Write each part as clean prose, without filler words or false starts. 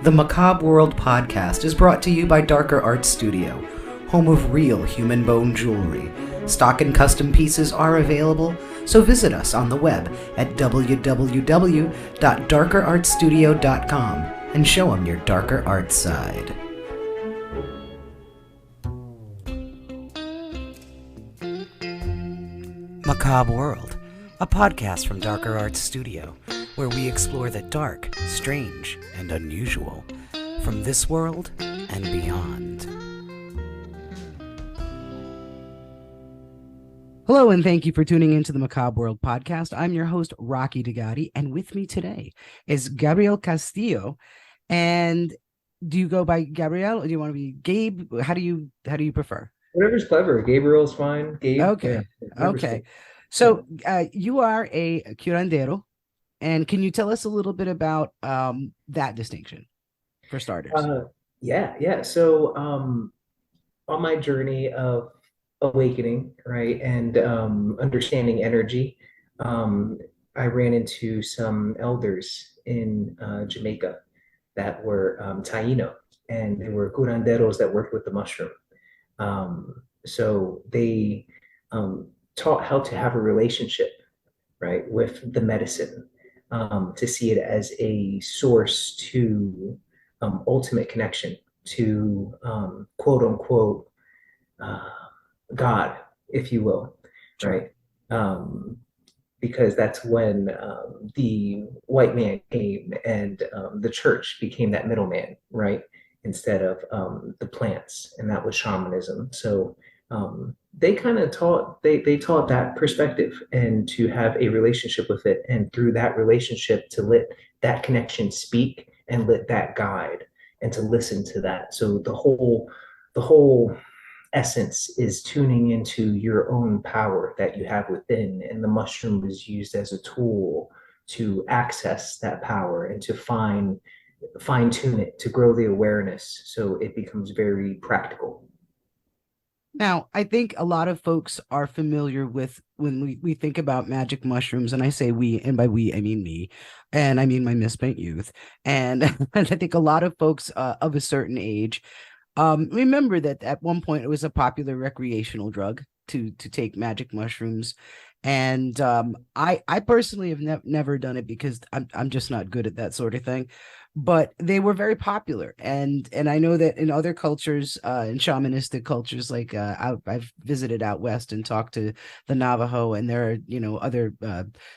The Macabre World podcast is brought to you by Darker Art Studio, home of real human bone jewelry. Stock and custom pieces are available, so visit us on the web at www.darkerartstudio.com and show them your darker art side. Macabre World, a podcast from Darker Art Studio, where we explore the dark, strange, and unusual from this world and beyond. Hello, and thank you for tuning into the Macabre World podcast. I'm your host, Rocky Digati, and with me today is Gabriel Castillo. And do you go by Gabriel, or do you want to be Gabe? How do you prefer? Whatever's clever. Gabriel's fine. Gabe. Okay. Yeah, Okay. So you are a curandero, and can you tell us a little bit about that distinction for starters? yeah. So on my journey of awakening, right, and understanding energy, I ran into some elders in Jamaica that were Taino, and they were curanderos that worked with the mushroom. So they taught how to have a relationship, right, with the medicine, to see it as a source to ultimate connection to quote unquote uh, God, if you will, Sure. right? Because that's when the white man came and the church became that middleman, right? Instead of the plants, and that was shamanism. So they kind of taught they taught that perspective and to have a relationship with it, and through that relationship to let that connection speak and let that guide and to listen to that. So the whole essence is tuning into your own power that you have within, and the mushroom is used as a tool to access that power and to fine tune it, to grow the awareness so it becomes very practical. Now, I think a lot of folks are familiar with when we think about magic mushrooms, and I say we, and by we, I mean me, and I mean my misspent youth. And I think a lot of folks of a certain age remember that at one point it was a popular recreational drug to take magic mushrooms. And I personally have never done it because I'm just not good at that sort of thing. But they were very popular, and I know that in other cultures, in shamanistic cultures, like I've visited out west and talked to the Navajo, and there are other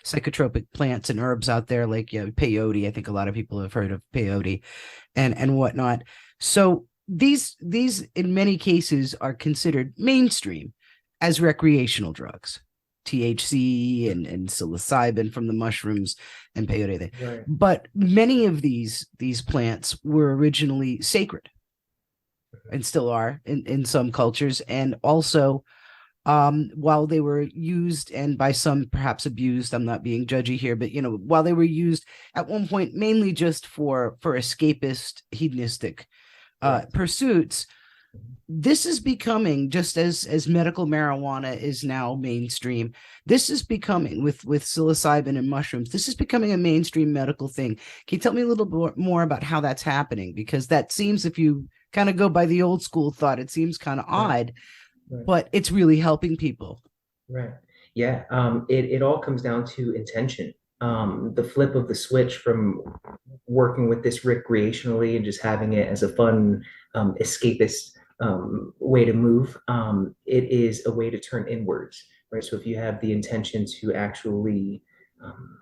psychotropic plants and herbs out there like peyote. I think a lot of people have heard of peyote and whatnot. So these in many cases are considered mainstream as recreational drugs. THC and psilocybin from the mushrooms and peyote. Right. But many of these plants were originally sacred and still are in some cultures. And also, while they were used and by some perhaps abused, I'm not being judgy here, but while they were used at one point mainly just for escapist hedonistic Right. pursuits, this is becoming, just as medical marijuana is now mainstream, this is becoming with psilocybin and mushrooms, this is becoming a mainstream medical thing. Can you tell me a little bit more about how that's happening? Because that seems, if you kind of go by the old school thought, it seems kind of Right. odd, Right. but it's really helping people. Right. Yeah. It all comes down to intention. The flip of the switch from working with this recreationally and just having it as a fun, escapist way to move, it is a way to turn inwards, right? So if you have the intention to actually um,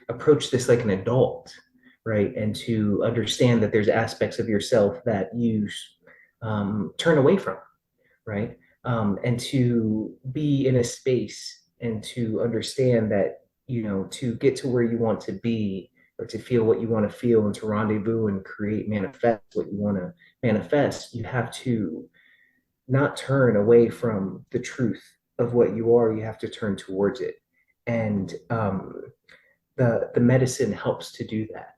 approach this like an adult, right, and to understand that there's aspects of yourself that you turn away from, right? And to be in a space and to understand that, to get to where you want to be, or to feel what you want to feel, and to rendezvous and create, manifest what you want to manifest, you have to not turn away from the truth of what you are. You have to turn towards it. And the medicine helps to do that.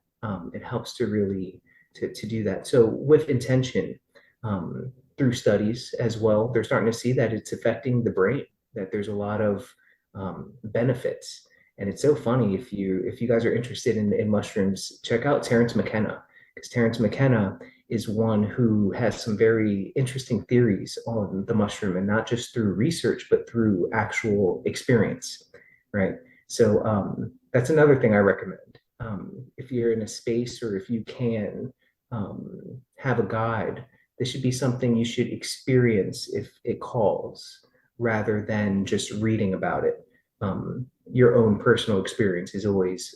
It helps to really to do that. So with intention, through studies as well, they're starting to see that it's affecting the brain, that there's a lot of benefits. And it's so funny, if you guys are interested in mushrooms, check out Terrence McKenna, because Terrence McKenna is one who has some very interesting theories on the mushroom, and not just through research, but through actual experience, right? So that's another thing I recommend. If you're in a space, or if you can have a guide, this should be something you should experience if it calls, rather than just reading about it. Your own personal experience is always,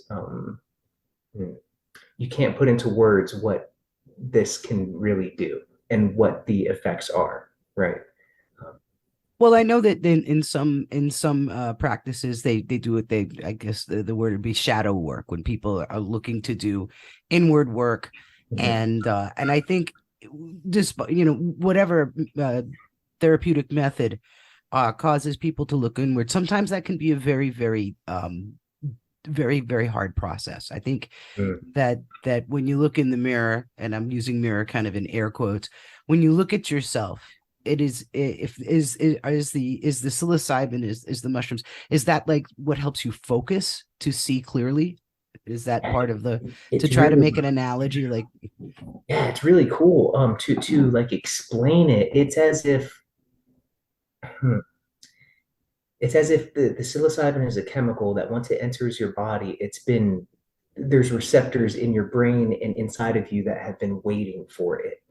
you can't put into words what this can really do and what the effects are, right? Um, Well, I know that in some practices they do it. They, I guess the word would be shadow work, when people are looking to do inward work, mhm, and I think, despite, whatever therapeutic method causes people to look inward, sometimes that can be a very hard process. I think mm, that when you look in the mirror, and I'm using mirror kind of in air quotes, when you look at yourself, it is, if is the psilocybin, is the mushrooms, is that like what helps you focus to see clearly? Is that part of the, to it's try to really, make an analogy, like, yeah, it's really cool. To like explain it, hmm, it's as if the psilocybin is a chemical that once it enters your body, there's receptors in your brain and inside of you that have been waiting for it.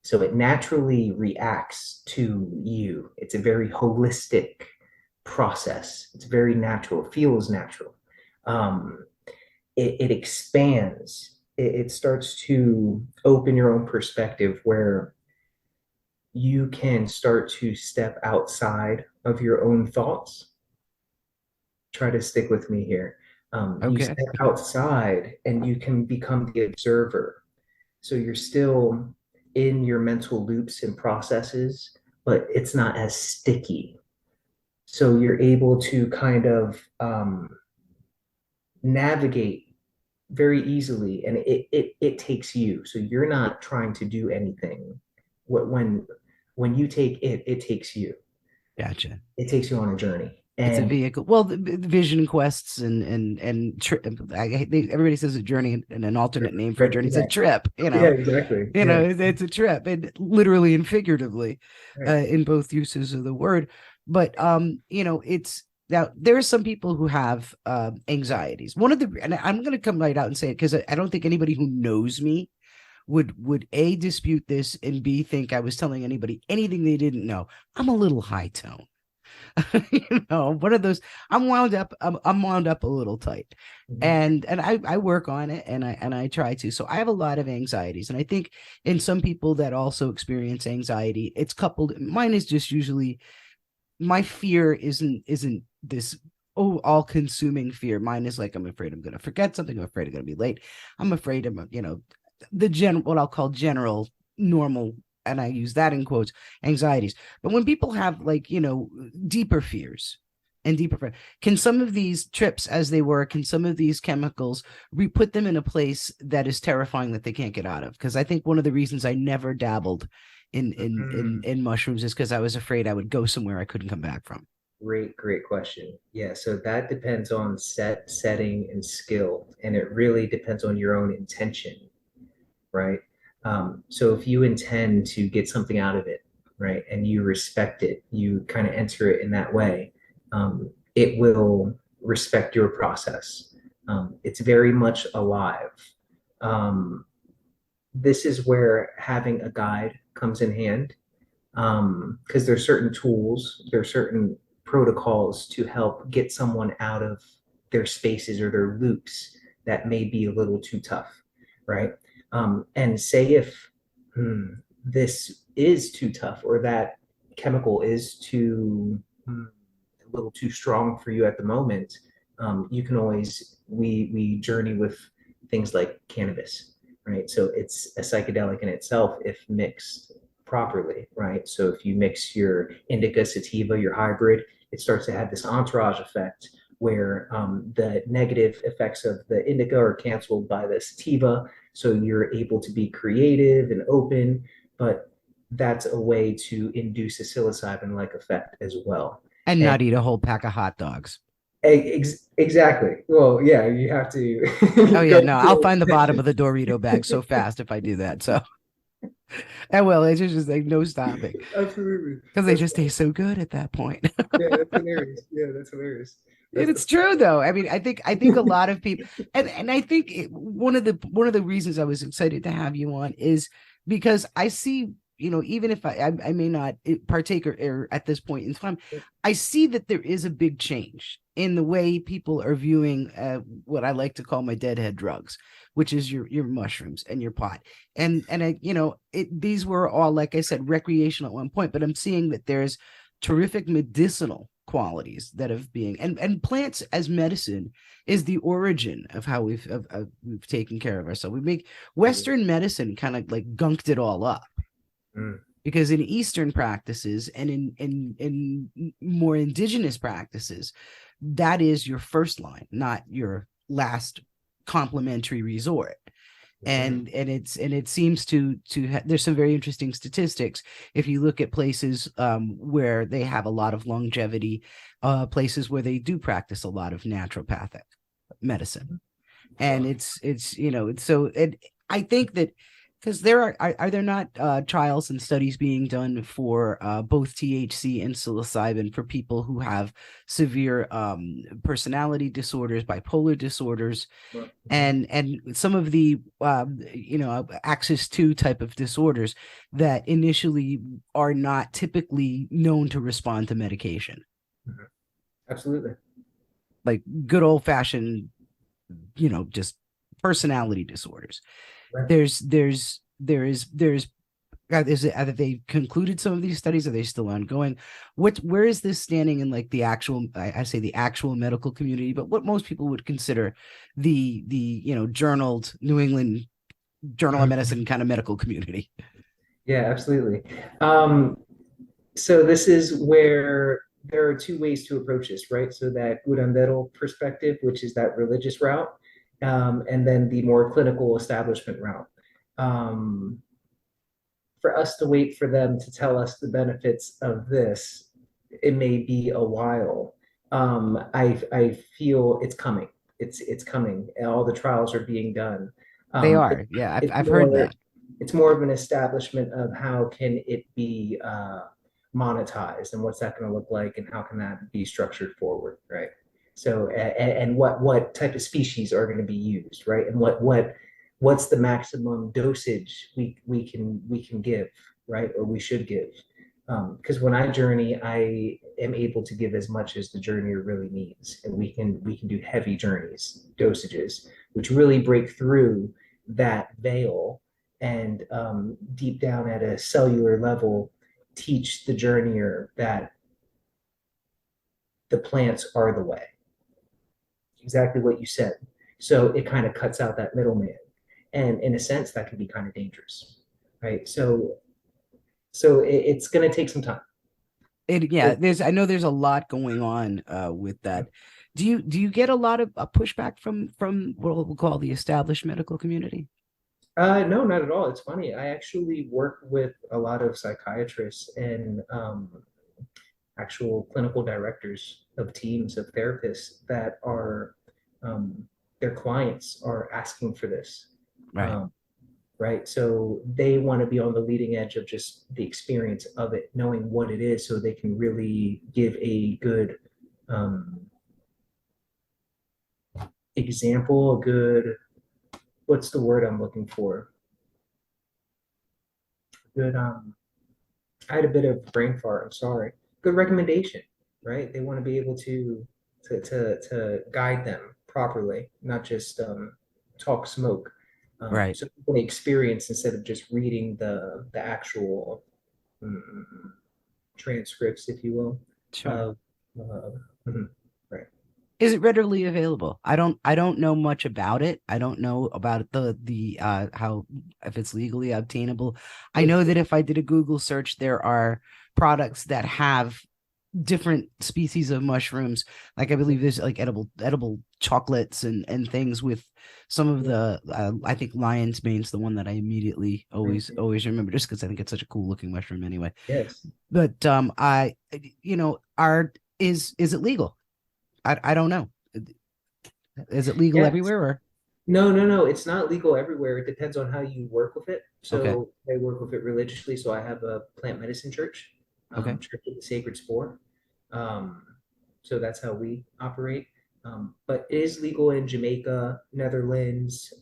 So it naturally reacts to you. It's a very holistic process. It's very natural, it feels natural. Um, it expands, it starts to open your own perspective, where you can start to step outside of your own thoughts. Try to stick with me here. You okay, step outside and you can become the observer. So you're still in your mental loops and processes, but it's not as sticky. So you're able to kind of navigate very easily, and it takes you. So you're not trying to do anything. When you take it, it takes you. gotcha. It takes you on a journey. It's a And vehicle. Well, the vision quests everybody says a journey, and an alternate name for a journey is a yeah, trip. yeah, exactly. Yeah, It's a trip, and literally and figuratively, right. in both uses of the word. But it's, now there are some people who have anxieties. One of the, and I'm going to come right out and say it, because I don't think anybody who knows me would A, dispute this, and B, think I was telling anybody anything they didn't know. I'm a little high tone. One of those. I'm wound up a little tight, Mhm. and I work on it, and I try to. So I have a lot of anxieties, and I think in some people that also experience anxiety, it's coupled. Mine is just usually, my fear isn't this, oh, all consuming fear. Mine is like, I'm afraid I'm going to forget something. I'm afraid I'm going to be late. I'm afraid of, the what I'll call general normal, and I use that in quotes, anxieties. But when people have, like, deeper fears and can some of these trips, as they were, can some of these chemicals put them in a place that is terrifying, that they can't get out of? Because I think one of the reasons I never dabbled Mhm. in mushrooms is because I was afraid I would go somewhere I couldn't come back from. Great question. Yeah, so that depends on setting, and skill, and it really depends on your own intention, right? So if you intend to get something out of it, right, and you respect it, you kind of enter it in that way, it will respect your process. It's very much alive. Um, this is where having a guide comes in hand, because there's certain tools, there are certain protocols to help get someone out of their spaces or their loops that may be a little too tough, right? And say if this is too tough, or that chemical is a little too strong for you at the moment, you can always, we journey with things like cannabis, right? So it's a psychedelic in itself if mixed properly, right? So if you mix your indica sativa, your hybrid, it starts to have this entourage effect where the negative effects of the indica are canceled by the sativa. So you're able to be creative and open, but that's a way to induce a psilocybin like effect as well. And And not eat a whole pack of hot dogs. Exactly. Well, yeah, you have Oh to yeah, go no, I'll through find the bottom it. of the Dorito bag so fast if I do that. So, and well, it's just like no stopping Absolutely. because they That's just funny. taste so good at that point. Yeah, that's hilarious. Yeah, that's hilarious. And That's the it's true though. I mean, I think a lot of people, and I think one of the reasons I was excited to have you on is because I see, even if I may not partake or at this point in time, I see that there is a big change in the way people are viewing what I like to call my deadhead drugs, which is your mushrooms and your pot. And I, these were all, like I said, recreational at one point, but I'm seeing that there's terrific medicinal qualities that have being, and plants as medicine is the origin of how we've taken care of ourselves. We make Western medicine kind of like gunked it all up Mm, because in Eastern practices and in more indigenous practices, that is your first line, not your last complementary resort. mm, And it seems there's some very interesting statistics if you look at places where they have a lot of longevity, places where they do practice a lot of naturopathic medicine. And wow. I think that because there are there not trials and studies being done for both THC and psilocybin for people who have severe personality disorders, bipolar disorders, Wow. Mhm. and some of the axis 2 type of disorders that initially are not typically known to respond to medication, Mhm. Absolutely. like good old fashioned, just personality disorders. Right. There's have they concluded some of these studies? Are they still ongoing? Where is this standing in like the actual, I say the actual medical community, but what most people would consider the journaled New England Journal of Mhm. Medicine kind of medical community? Yeah, absolutely. Um, so this is where there are two ways to approach this, right? So that curandero perspective, which is that religious route, and then the more clinical establishment route. Um, for us to wait for them to tell us the benefits of this, it may be a while. I feel it's coming. It's coming. All the trials are being done. They It, are, yeah, it's I've heard more that. it's more of an establishment of how can it be monetized and what's that going to look like and how can that be structured forward, right? So and what type of species are going to be used, right? And what's the maximum dosage we can give, right? Or we should give. Because when I journey, I am able to give as much as the journeyer really needs, and we can do heavy journeys, dosages, which really break through that veil and deep down at a cellular level, teach the journeyer that the plants are the way. Exactly what you said. So it kind of cuts out that middleman, and in a sense, that can be kind of dangerous, right? So it's going to take some time. Yeah, I know there's a lot going on with that. Do you get a lot of pushback from what we'll call the established medical community? No, not at all. It's funny. I actually work with a lot of psychiatrists and actual clinical directors of teams of therapists that are their clients are asking for this. Right. Um, right? So they want to be on the leading edge of just the experience of it, knowing what it is, so they can really give a good um, example, a good, what's the word I'm looking for? Good, I had a bit of brain fart, I'm sorry. Good recommendation, right? They want to be able to guide them properly, not just talk smoke. Right. So people experience instead of just reading the actual mm, transcripts, if you will, Sure. of uh, mhm, right. Is it readily available? I don't know much about it. I don't know about the how, if it's legally obtainable. I Yeah, know that if I did a Google search, there are products that have different species of mushrooms. Like I yeah, believe there's like edible chocolates and things with some of yeah. the I think lion's mane's the one that I immediately always remember just because I think it's such a cool looking mushroom anyway. Yes. But I are is it legal? I don't know. Is it legal Yes. everywhere or No, no, no. It's not legal everywhere. It depends on how you work with it. okay, So I work with it religiously. So I have a plant medicine church, okay. Church of the Sacred Spore. Um, so that's how we operate. But it is legal in Jamaica, Netherlands,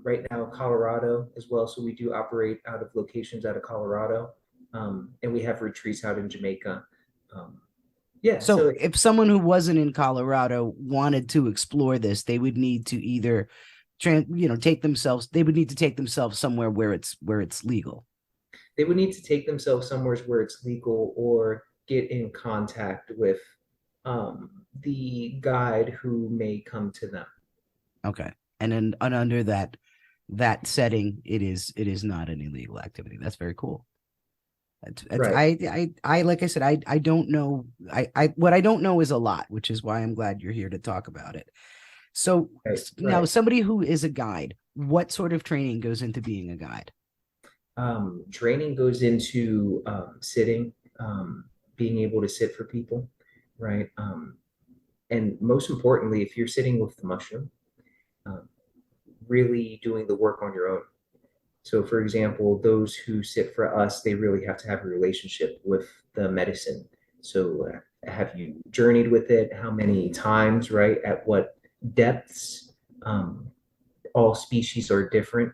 right now Colorado as well. So we do operate out of locations out of Colorado, and we have retreats out in Jamaica. Um, yeah, So so if someone who wasn't in Colorado wanted to explore this, they would need to either they would need to take themselves somewhere where it's legal. they would need to take themselves somewhere where it's legal or get in contact with the guide who may come to them. Okay. And then and under that setting, it is not an illegal activity. That's very cool. It's Right, I like I said, I don't know. I what I don't know is a lot, which is why I'm glad you're here to talk about it. So right, now right. somebody who is a guide, what sort of training goes into being a guide? Training goes into sitting, being able to sit for people, right? And most importantly, if you're sitting with the mushroom, um, really doing the work on your own. So, for example, those who sit for us, they really have to have a relationship with the medicine. So, have you journeyed with it? How many times, right? At what depths? Um, all species are different.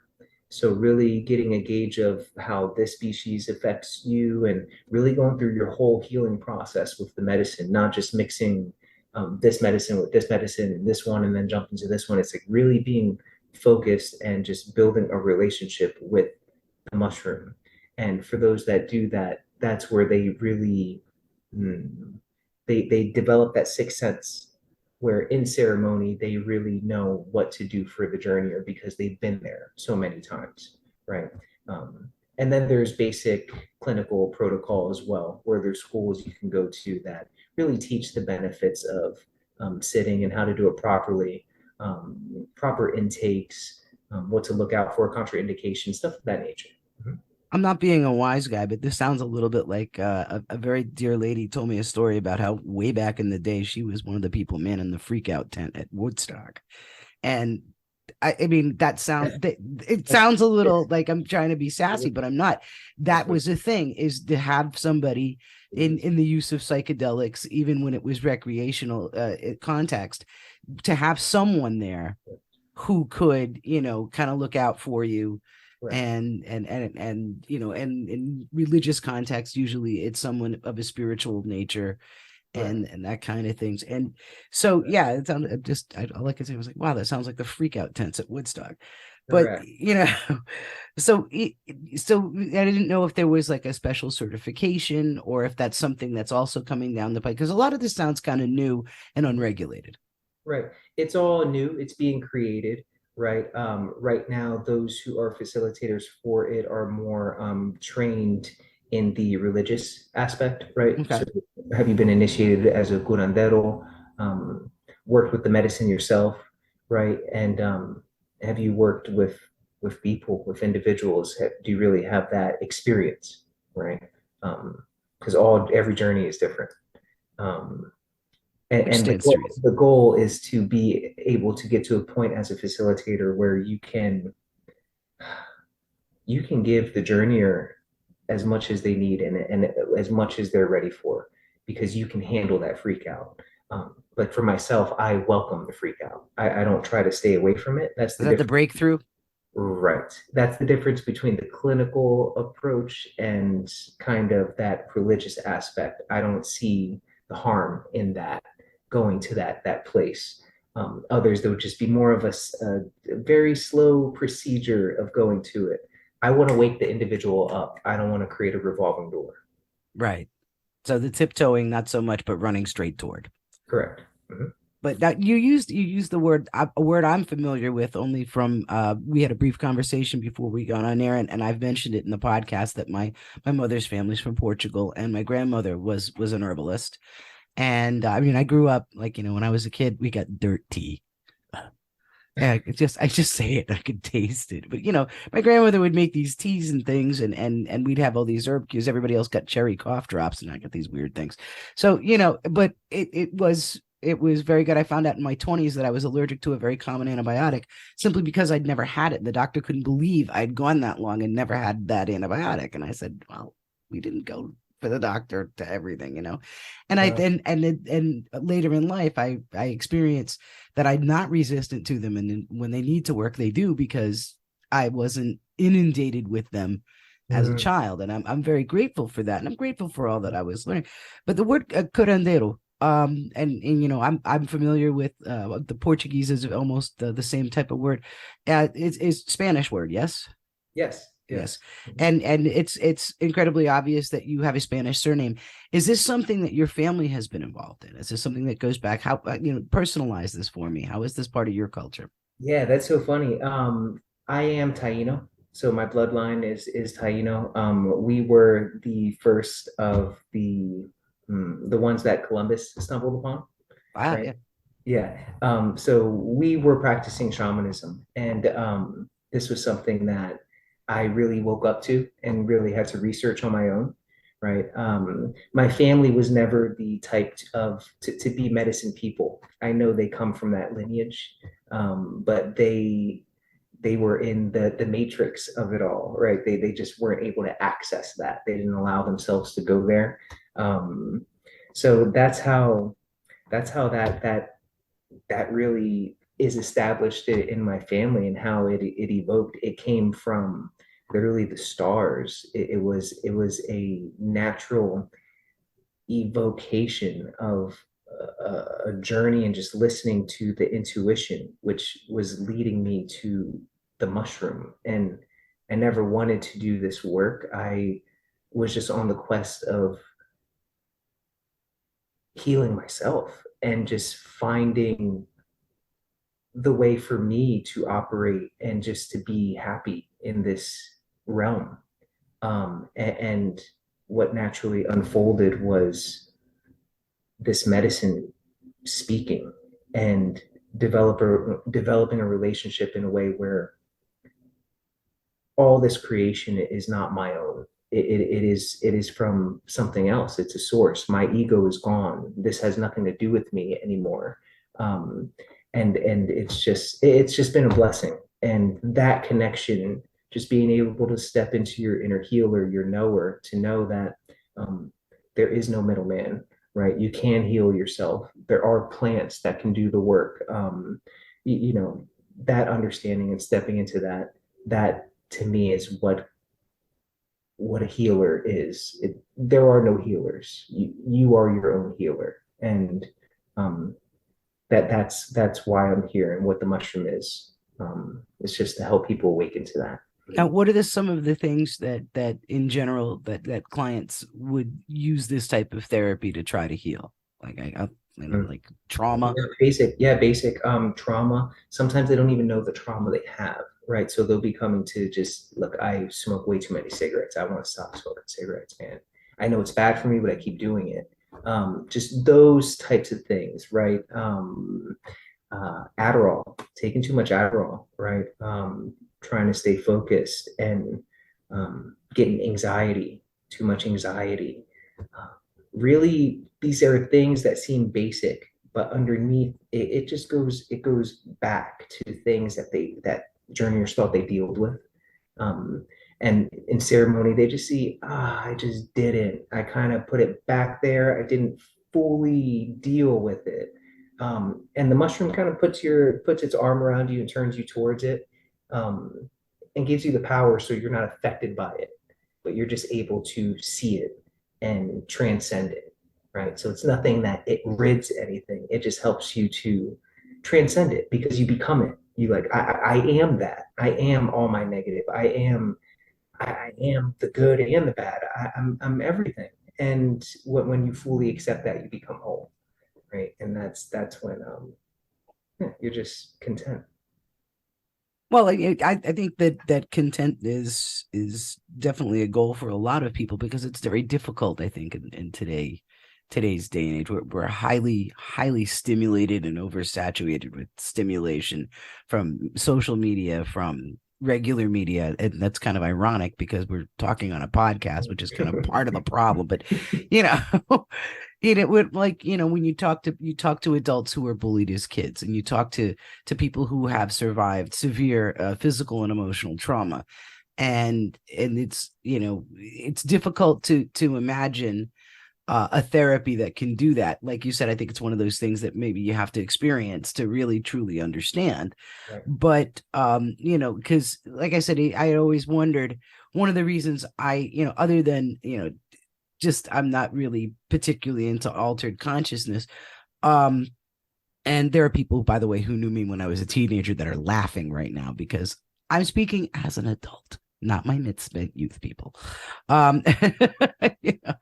So, really getting a gauge of how this species affects you and really going through your whole healing process with the medicine, not just mixing this medicine with this medicine and this one and then jumping to this one. It's like really being focused and just building a relationship with the mushroom. And for those that do that, that's where they really mm, they develop that sixth sense where in ceremony they really know what to do for the journey or because they've been there so many times, right? And then there's basic clinical protocol as well, where there's schools you can go to that really teach the benefits of sitting and how to do it properly, proper intakes, what to look out for, contraindications, stuff of that nature. Mhm. I'm not being a wise guy, but this sounds a little bit like a very dear lady told me a story about how way back in the day she was one of the people manning the freak out tent at Woodstock. And I mean it sounds a little like I'm trying to be sassy, but I'm not. That was the thing, is to have somebody in the use of psychedelics, even when it was recreational context, to have someone there who could, kind of look out for you. Right, And and in religious context, usually it's someone of a spiritual nature, right, and that kind of things. And so yeah, it sounded just all I could say was like, wow, that sounds like the freak out tents at Woodstock. But correct. so so I didn't know if there was like a special certification or if that's something that's also coming down the pipe, because a lot of this sounds kind of new and unregulated. Right. It's all new. It's being created, right? Right now, those who are facilitators for it are more trained in the religious aspect, right? Okay. So have you been initiated as a curandero, worked with the medicine yourself, right? And have you worked with people, with individuals? Do you really have that experience, right? Because every journey is different. Um, and, Which and the stands to goal, reason. the goal is to be able to get to a point as a facilitator where you can give the journeyer as much as they need and as much as they're ready for, because you can handle that freak out. Like for myself, I welcome the freak out. I don't try to stay away from it. That's Is the that the difference. breakthrough? Right. That's the difference between the clinical approach and kind of that religious aspect. I don't see the harm in that, going to that place. Others, there would just be more of a very slow procedure of going to it. I want to wake the individual up. I don't want to create a revolving door. Right. So the tiptoeing, not so much, but running straight toward. Correct. Mhm. But that you used the word, a word I'm familiar with only from we had a brief conversation before we got on air, and I've mentioned it in the podcast that my mother's family's from Portugal, and my grandmother was an herbalist. And I mean, I grew up like, when I was a kid, we got dirt tea. Yeah, I just say it, I could taste it. But my grandmother would make these teas and things, and we'd have all these herb cues. Everybody else got cherry cough drops, and I got these weird things. So, but it was it was very good. I found out in my 20s that I was allergic to a very common antibiotic simply because I'd never had it. The doctor couldn't believe I'd gone that long and never had that antibiotic. And I said, well, we didn't go for the doctor to everything, you know. And I Wow. and later in life, I experienced that I'm not resistant to them, and when they need to work, they do, because I wasn't inundated with them as a Mm. child, and I'm very grateful for that, and I'm grateful for all that I was learning. But the word curandero, and you know, I'm familiar with the Portuguese is almost the same type of word. It's Spanish word, yes. Yes, Yes. yes. Mhm. And it's incredibly obvious that you have a Spanish surname. Is this something that your family has been involved in? Is this something that goes back? How, you know, personalize this for me. How is this part of your culture? Yeah, that's so funny. I am Taino, so my bloodline is Taino. We were the first of the ones that Columbus stumbled upon, Wow, right? yeah. Yeah. So we were practicing shamanism, and this was something that I really woke up to and really had to research on my own, right? My family was never the type to be medicine people. I know they come from that lineage, but they were in the matrix of it all, right? They just weren't able to access that. They didn't allow themselves to go there. Um, so that's how that really is established in my family, and how it evoked. It came from literally the stars. It was a natural evocation of a journey, and just listening to the intuition, which was leading me to the mushroom. And I never wanted to do this work. I was just on the quest of healing myself and just finding the way for me to operate and just to be happy in this realm. And what naturally unfolded was this medicine speaking, and developing a relationship in a way where all this creation is not my own. It is from something else. It's a source. My ego is gone. This has nothing to do with me anymore. Um, and it's just been a blessing. And that connection, just being able to step into your inner healer, your knower, to know that um, there is no middleman, right? You can heal yourself. There are plants that can do the work. That understanding and stepping into that to me is what a healer is. There are no healers. You are your own healer, and um, that's why I'm here, and what the mushroom is. It's just to help people awaken to that. Now, what are some of the things that in general that clients would use this type of therapy to try to heal? Like you know, Mm. like trauma. Basic trauma. Sometimes they don't even know the trauma they have, right? So they'll be coming to just, look, I smoke way too many cigarettes. I want to stop smoking cigarettes, man. I know it's bad for me, but I keep doing it. Just those types of things, right? Adderall, taking too much Adderall, right? Trying to stay focused, and getting anxiety, too much anxiety. Uh, Really, these are things that seem basic, but underneath it just goes back to things that journeyers thought they dealt with. Um, and in ceremony, they just see, I just didn't. I kind of put it back there. I didn't fully deal with it. And the mushroom kind of puts its arm around you and turns you towards it, um, and gives you the power, so you're not affected by it, but you're just able to see it and transcend it, right? So it's nothing that it rids anything. It just helps you to transcend it, because you become it. You like, I am that. I am all my negative. I am the good and the bad. I'm everything. And when you fully accept that, you become whole, right? And that's when yeah, you're just content. Well, I think that content is definitely a goal for a lot of people, because it's very difficult, I think, in today's day and age. We're highly stimulated and oversaturated with stimulation from social media, from regular media. And that's kind of ironic because we're talking on a podcast, which is kind of part of the problem. But you know, it would, like, when you talk to adults who were bullied as kids, and you talk to people who have survived severe physical and emotional trauma, and it's difficult to imagine a therapy that can do that. Like you said, I think it's one of those things that maybe you have to experience to really truly understand. Right. But because like I said, I always wondered, one of the reasons other than just I'm not really particularly into altered consciousness. Um, and there are people, by the way, who knew me when I was a teenager that are laughing right now because I'm speaking as an adult, not my misspent youth people. Um, you know,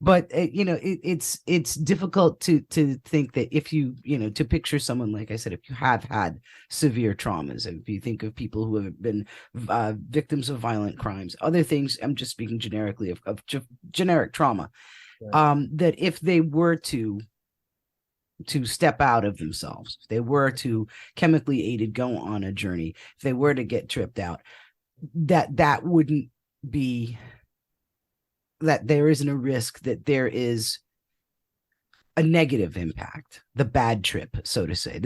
but it's difficult to think that if to picture someone, like I said, if you have had severe traumas, if you think of people who have been victims of violent crimes, other things, I'm just speaking generically of generic trauma, Right. that if they were to step out of themselves, if they were to chemically aided go on a journey, if they were to get tripped out, that wouldn't be, that there isn't a risk that there is a negative impact, the bad trip, so to say.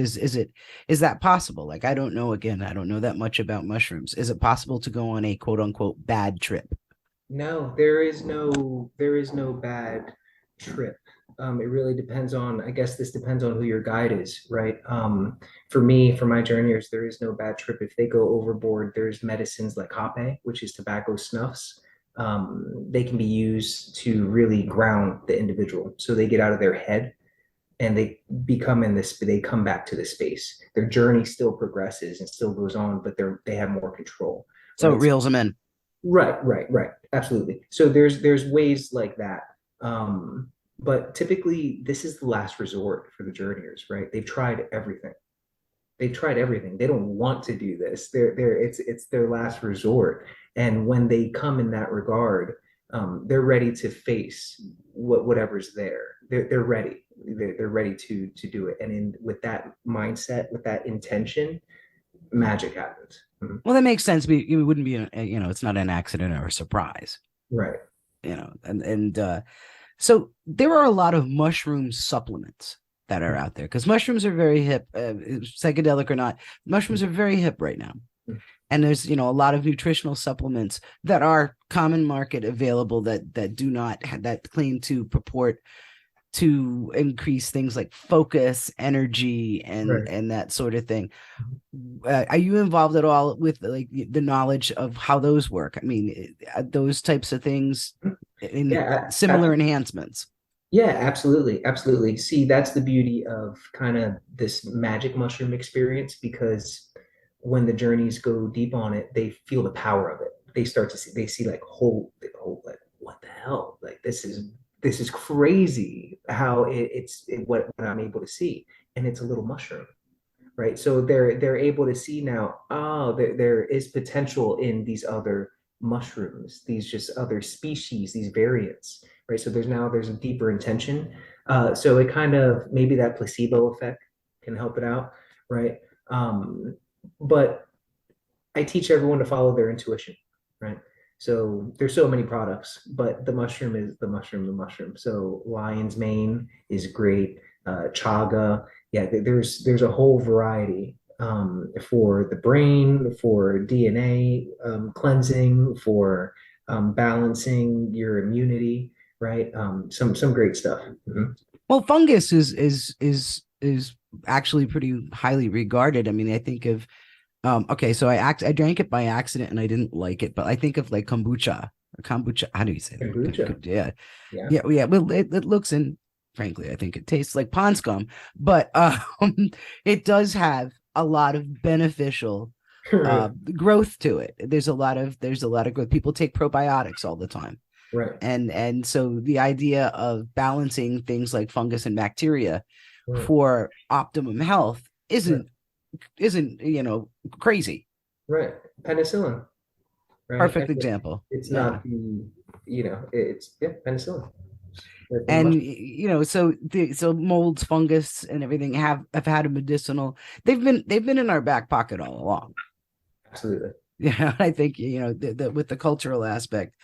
Is that possible? Like, I don't know, again, I don't know that much about mushrooms. Is it possible to go on a quote unquote bad trip? No, there is no bad trip. It really depends on, I guess this depends on who your guide is, right? For me, for my journeyers, there is no bad trip. If they go overboard, there's medicines like hape, which is tobacco snuffs. They can be used to really ground the individual. So they get out of their head and they come back to the space. Their journey still progresses and still goes on, but they have more control, So it right? reels them in. Right. Absolutely. So there's ways like that. But typically this is the last resort for the journeyers, right? They've tried everything. They've tried everything. They don't want to do this. It's their last resort. And when they come in that regard, they're ready to face whatever's there. They're ready. They're ready to do it. And with that mindset, with that intention, magic happens. Mhm. Well, that makes sense. It wouldn't be it's not an accident or a surprise. Right. And so there are a lot of mushroom supplements that are out there, because mushrooms are very hip, psychedelic or not. Mushrooms are very hip right now. Mhm. And there's a lot of nutritional supplements that are common market available that do not that claim to purport to increase things like focus, energy, and Right. that sort of thing. Are you involved at all with like the knowledge of how those work? I mean, those types of things in Yeah, similar enhancements. yeah, absolutely, absolutely. See, that's the beauty of kind of this magic mushroom experience because when the journeys go deep on it, they feel the power of it. They see like, like what the hell? Like this is crazy how what I'm able to see, and it's a little mushroom, right? So they're able to see now, oh, there is potential in these other mushrooms, these just other species, these variants, right? So there's a deeper intention. So it kind of maybe that placebo effect can help it out, right? But I teach everyone to follow their intuition, right? So there's so many products, but the mushroom is the mushroom, the mushroom. So lion's mane is great. Chaga, yeah, there's a whole variety for the brain, for DNA cleansing, for balancing your immunity, right? Some great stuff. Mhm. Well, fungus is actually pretty highly regarded. I mean, I think of okay, so I drank it by accident and I didn't like it, but I think of like kombucha. Kombucha, how do you say that? Kombucha, Yeah, yeah, yeah. Well, it looks, and frankly, I think it tastes like pond scum, but it does have a lot of beneficial right, growth to it. There's a lot of growth. People take probiotics all the time, right, and so the idea of balancing things like fungus and bacteria right, for optimum health right. isn't crazy. Right. Penicillin, right? Perfect example. It's Yeah. not it's yeah, penicillin. Right from the And mushroom. so molds, fungus, and everything have had a medicinal. They've been in our back pocket all along. Absolutely. Yeah, I think with the cultural aspect.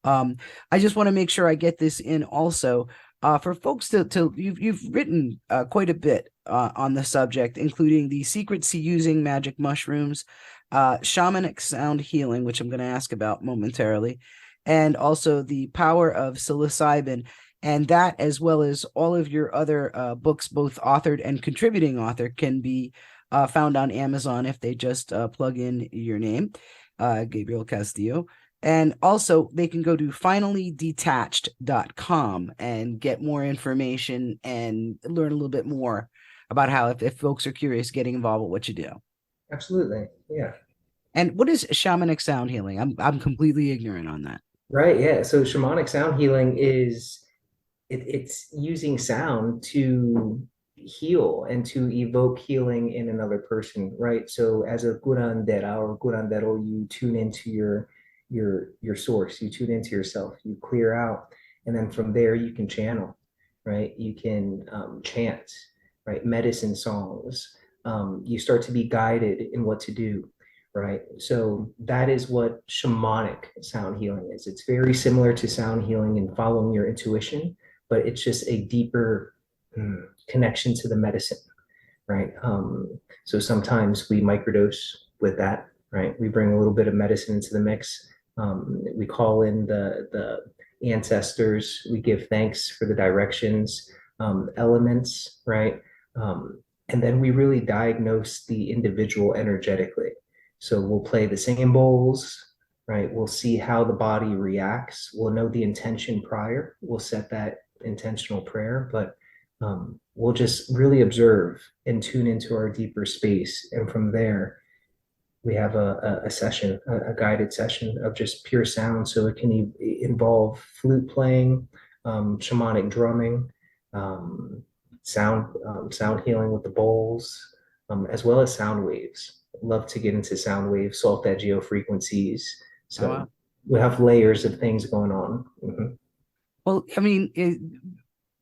I just want to make sure I get this in also. For folks to you've written quite a bit on the subject, including the secrets to using magic mushrooms, shamanic sound healing, which I'm going to ask about momentarily, and also the power of psilocybin. And that, as well as all of your other books, both authored and contributing author, can be found on Amazon if they just plug in your name, Gabriel Castillo. And also, they can go to finallydetached.com and get more information and learn a little bit more about how, if folks are curious, getting involved with what you do. Absolutely. Yeah. And what is shamanic sound healing? I'm completely ignorant on that. Right. Yeah. So shamanic sound healing is it's using sound to heal and to evoke healing in another person, right? So as a curandera or curandero, you tune into your source, you tune into yourself, you clear out, and then from there you can channel, right? You can chant, right? Medicine songs. You start to be guided in what to do, right? So that is what shamanic sound healing is. It's very similar to sound healing and following your intuition, but it's just a deeper connection to the medicine, right? So sometimes we microdose with that, right? We bring a little bit of medicine into the mix. We call in the ancestors. We give thanks for the directions, elements, right? And then we really diagnose the individual energetically. So we'll play the same bowls, right? We'll see how the body reacts. We'll know the intention prior. We'll set that intentional prayer, but we'll just really observe and tune into our deeper space. And from there, we have a session, a guided session of just pure sound. So it can involve flute playing, shamanic drumming, sound healing with the bowls, as well as sound waves. Love to get into sound waves, solfeggio frequencies. Oh, So wow. we have layers of things going on. Well, I mean,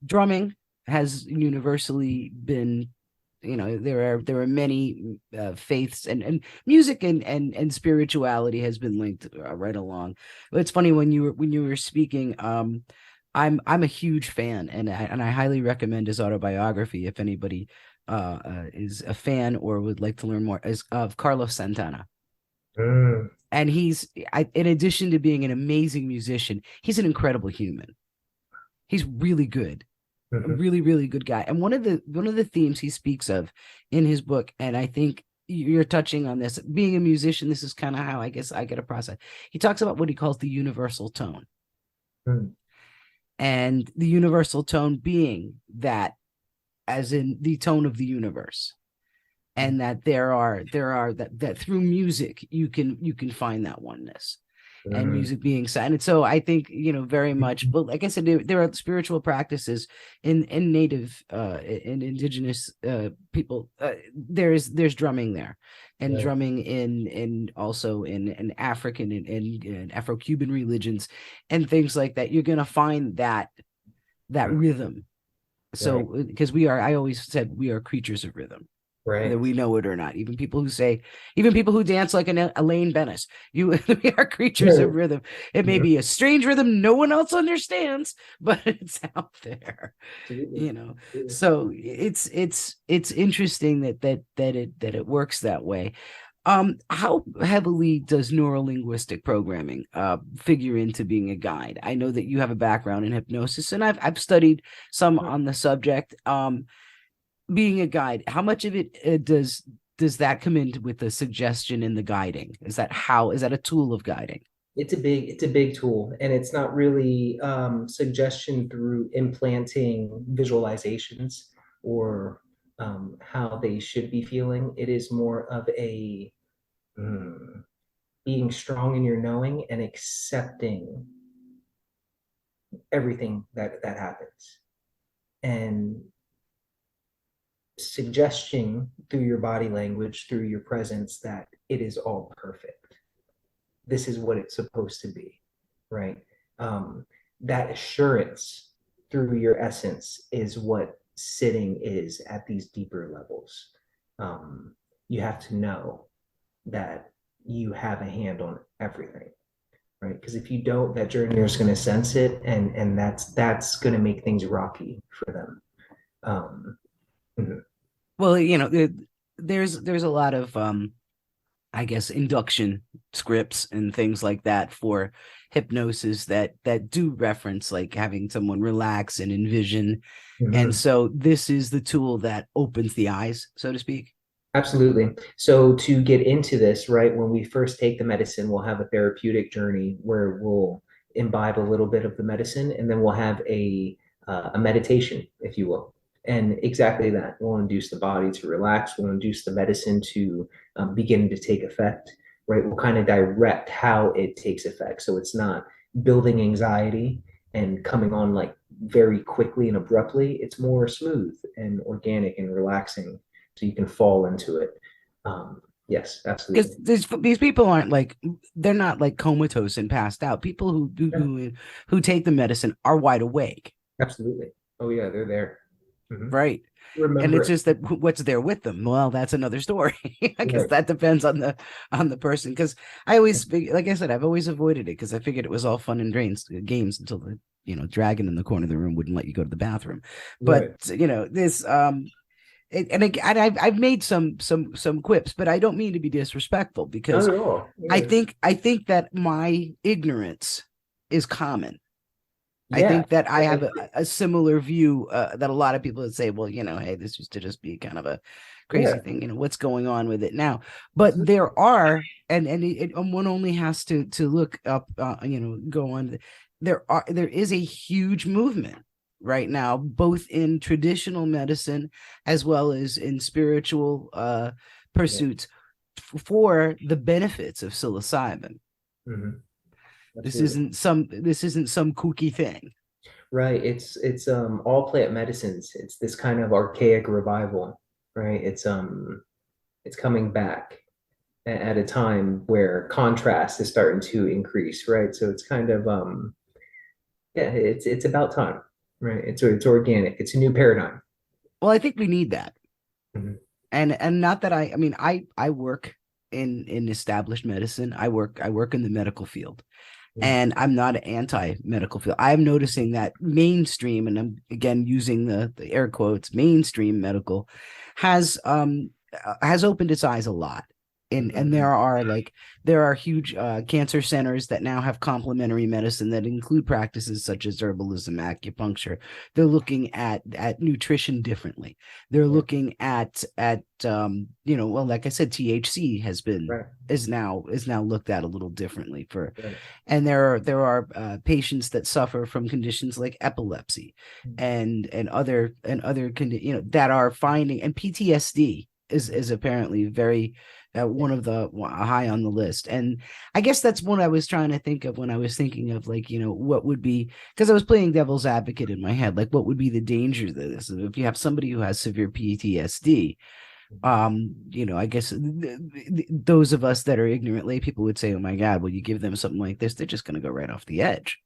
drumming has universally been, there are many faiths, and music and spirituality has been linked right along. But it's funny, when you were speaking, I'm a huge fan, and I highly recommend his autobiography if anybody is a fan or would like to learn more, is of Carlos Santana. Mm, And in addition to being an amazing musician, he's an incredible human. He's really good, a mhm. really, really good guy. And one of the themes he speaks of in his book, and I think you're touching on this, being a musician, this is kind of how I guess I get a process. He talks about what he calls the universal tone, Mm, and the universal tone being that, as in the tone of the universe, mm, and that there are that through music you can find that oneness, and mm, music being silent. And so I think, very much, but like I said, there are spiritual practices in native in indigenous people. There's drumming there, and right, drumming in also in African and Afro-Cuban religions and things like that. You're gonna find that mm, rhythm. So, right, because I always said we are creatures of rhythm, whether right. we know it or not. Even people who dance like an Elaine Bennis, we are creatures of rhythm. It may Mhm. be a strange rhythm no one else understands, but it's out there, Absolutely. you know. Absolutely. So it's interesting that it works that way. How heavily does neurolinguistic programming figure into being a guide? I know that you have a background in hypnosis, and I've studied some on the subject. Being a guide, how much of it does that come into with the suggestion and the guiding? Is that a tool of guiding? It's a big tool, and it's not really suggestion through implanting visualizations or how they should be feeling. It is more of a mm, being strong in your knowing and accepting everything that happens, and suggesting through your body language, through your presence, that it is all perfect. This is what it's supposed to be, right? Um, that assurance through your essence is what sitting is at these deeper levels. You have to know that you have a hand on everything. right? Because if you don't, that journey is going to sense it, and that's going to make things rocky for them. Um, mhm. Well, there's a lot of I guess induction scripts and things like that for hypnosis that do reference like having someone relax and envision. And Mhm. so this is the tool that opens the eyes, so to speak. Absolutely. So to get into this, right, when we first take the medicine, we'll have a therapeutic journey where we'll imbibe a little bit of the medicine, and then we'll have a meditation, if you will. And exactly that. We'll induce the body to relax. We'll induce the medicine to begin to take effect, right? We'll kind of direct how it takes effect. So it's not building anxiety and coming on like very quickly and abruptly. It's more smooth and organic and relaxing so you can fall into it. Yes, Because absolutely. these people aren't like they're not like comatose and passed out. People Yeah, who take the medicine are wide awake, absolutely. Oh yeah, they're there. Mhm. right? And Remember it's it. just that what's there with them. Well, that's another story. I guess Right. that depends on the person. Because I always, like I said, I've always avoided it because I figured it was all fun and games until the dragon in the corner of the room wouldn't let you go to the bathroom. But Right. this and I've made some quips, but I don't mean to be disrespectful Not because at all. I Yeah. think I think that my ignorance is common. I Yeah. think that I I have agree. a similar view that a lot of people would say, well, hey, this used to just be kind of a crazy Yeah. thing. What's going on with it now? But Absolutely. there are, one only has to look up, go on. There is a huge movement right now, both in traditional medicine as well as in spiritual Yeah. pursuits for the benefits of psilocybin. Hmm. This Absolutely. isn't some kooky thing. Right. It's all plant medicines. It's this kind of archaic revival, right? It's coming back at a time where contrast is starting to increase, right? So it's kind of yeah, it's about time, right? It's organic. It's a new paradigm. Well, I think we need that. Mhm. And not that I mean I work in established medicine. I work in the medical field. Mhm. And I'm not an anti-medical field. I'm noticing that mainstream, and I'm again using the air quotes, mainstream medical has opened its eyes a lot. And Mhm. there are huge cancer centers that now have complementary medicine that include practices such as herbalism, acupuncture. They're looking at nutrition differently. They're Yeah, looking at well, like I said, THC right, is now looked at a little differently for. right. And there are patients that suffer from conditions like epilepsy and other that are finding, and PTSD is apparently very Yeah. one of the high on the list. And I guess that's what I was trying to think of when I was thinking of, like, what would be, because I was playing devil's advocate in my head, like what would be the dangers of this if you have somebody who has severe PTSD. Mhm. I guess those of us that are ignorant lay people would say, oh my god, well, you give them something like this, they're just going to go right off the edge,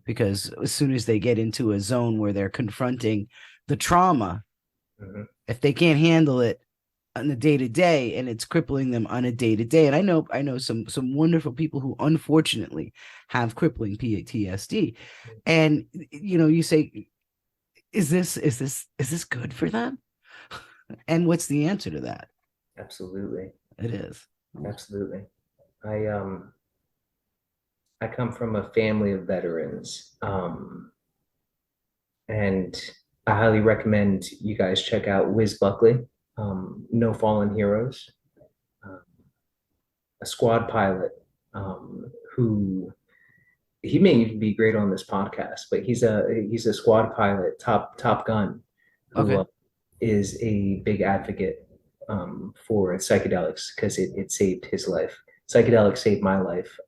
because as soon as they get into a zone where they're confronting the trauma, Mhm. if they can't handle it on the day to day, and it's crippling them on a day to day. And I know some wonderful people who unfortunately have crippling PTSD. And you say, is this good for them? And what's the answer to that? Absolutely, It is. absolutely. I um I come from a family of veterans, and I highly recommend you guys check out Wiz Buckley, No Fallen Heroes, um, a squad pilot, who he may even be great on this podcast, but he's a squad pilot, Top Gun, who Okay. is a big advocate for psychedelics because it saved his life. Psychedelics saved my life.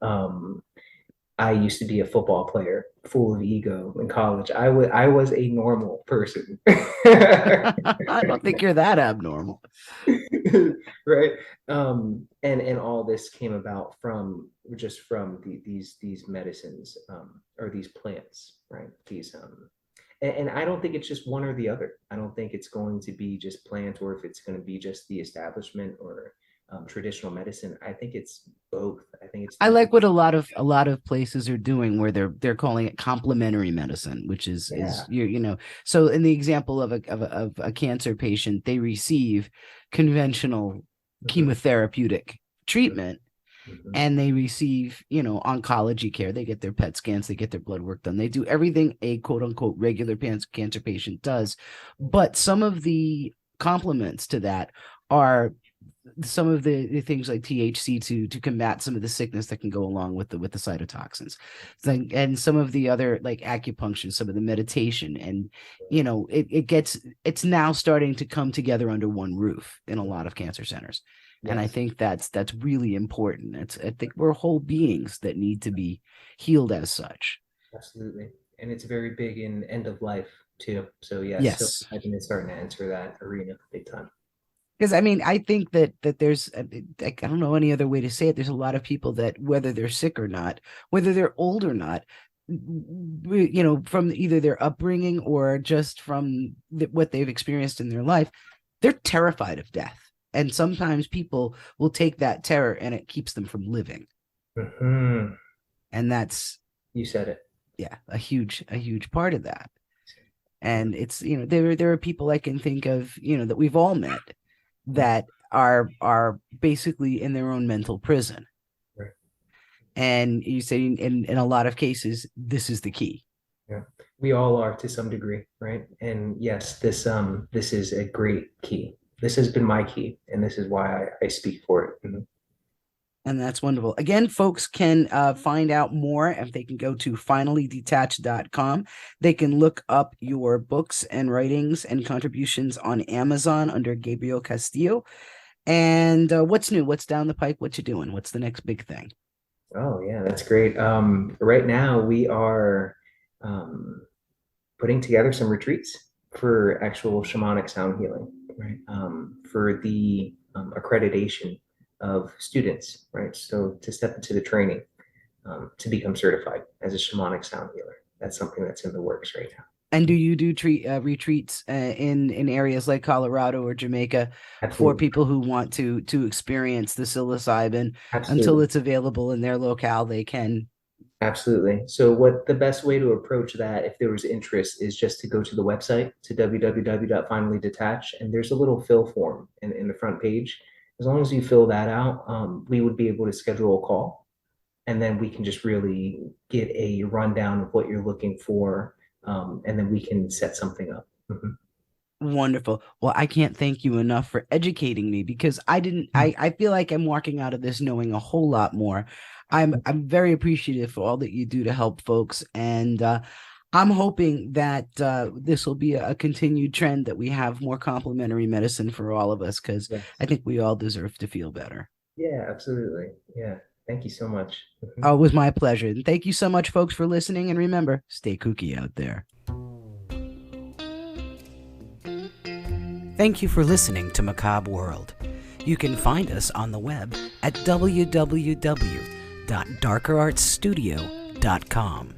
I used to be a football player, full of ego in college. I was a normal person. I don't think you're that abnormal. Right. And all this came about from just from these medicines, or these plants, right? These and I don't think it's just one or the other. I don't think it's going to be just plant, or if it's going to be just the establishment, or traditional medicine. I think it's both. I think it's I the like what a lot of places are doing where they're calling it complementary medicine, which is yeah. so in the example of a cancer patient, they receive conventional Hmm. chemotherapeutic treatment, Hmm. and they receive, oncology care. They get their PET scans, they get their blood work done. They do everything a quote unquote regular cancer patient does. But some of the complements to that are some of the things like THC to combat some of the sickness that can go along with the cytotoxins. And some of the other like acupuncture, some of the meditation, and it's now starting to come together under one roof in a lot of cancer centers. And I Yes, think that's really important. I think we're whole beings that need to be healed as such. absolutely. And it's very big in end of life too. So yes, so Yes. I think it's starting to enter that arena big time. Because I mean, I think that there's I don't know any other way to say it. There's a lot of people that whether they're sick or not, whether they're old or not, from either their upbringing or just from what they've experienced in their life, they're terrified of death. And sometimes people will take that terror and it keeps them from living. Hmm. And that's, You said it. yeah, a huge part of that. And it's, there are people I can think of, that we've all met Mhm. that are basically in their own mental prison. Right. And you say in a lot of cases, this is the key. Yeah. We all are to some degree, right? And yes, this is a great key. This has been my key, and this is why I speak for it. Mhm. And that's wonderful. Again, folks can find out more if they can go to finallydetached.com. They can look up your books and writings and contributions on Amazon under Gabriel Castillo. And what's new? What's down the pike? What you doing? What's the next big thing? Oh yeah, that's great. Right now we are um, putting together some retreats for actual shamanic sound healing, right? For the accreditation of students, right? So to step into the training to become certified as a shamanic sound healer. That's something that's in the works right And do now. you do retreats in areas like Colorado or Jamaica for Absolutely. people who want to experience the psilocybin until Absolutely. it's available in their locale? They can. Absolutely. So what the best way to approach that, if there was interest, is just to go to the website to www.finallydetach, and there's a little fill form in the front page. As long as you fill that out, we would be able to schedule a call, and then we can just really get a rundown of what you're looking for, and then we can set something up. Mhm. Wonderful. Well, I can't thank you enough for educating me because I didn't I feel like I'm walking out of this knowing a whole lot more. I'm very appreciative for all that you do to help folks, and I'm hoping that this will be a continued trend that we have more complementary medicine for all of us because Yes. I think we all deserve to feel better. Yeah, absolutely. Yeah. Thank you so much. Mhm. Oh, it was my pleasure. And thank you so much, folks, for listening. And remember, stay kooky out there. Thank you for listening to Macabre World. You can find us on the web at www.darkerartsstudio.com.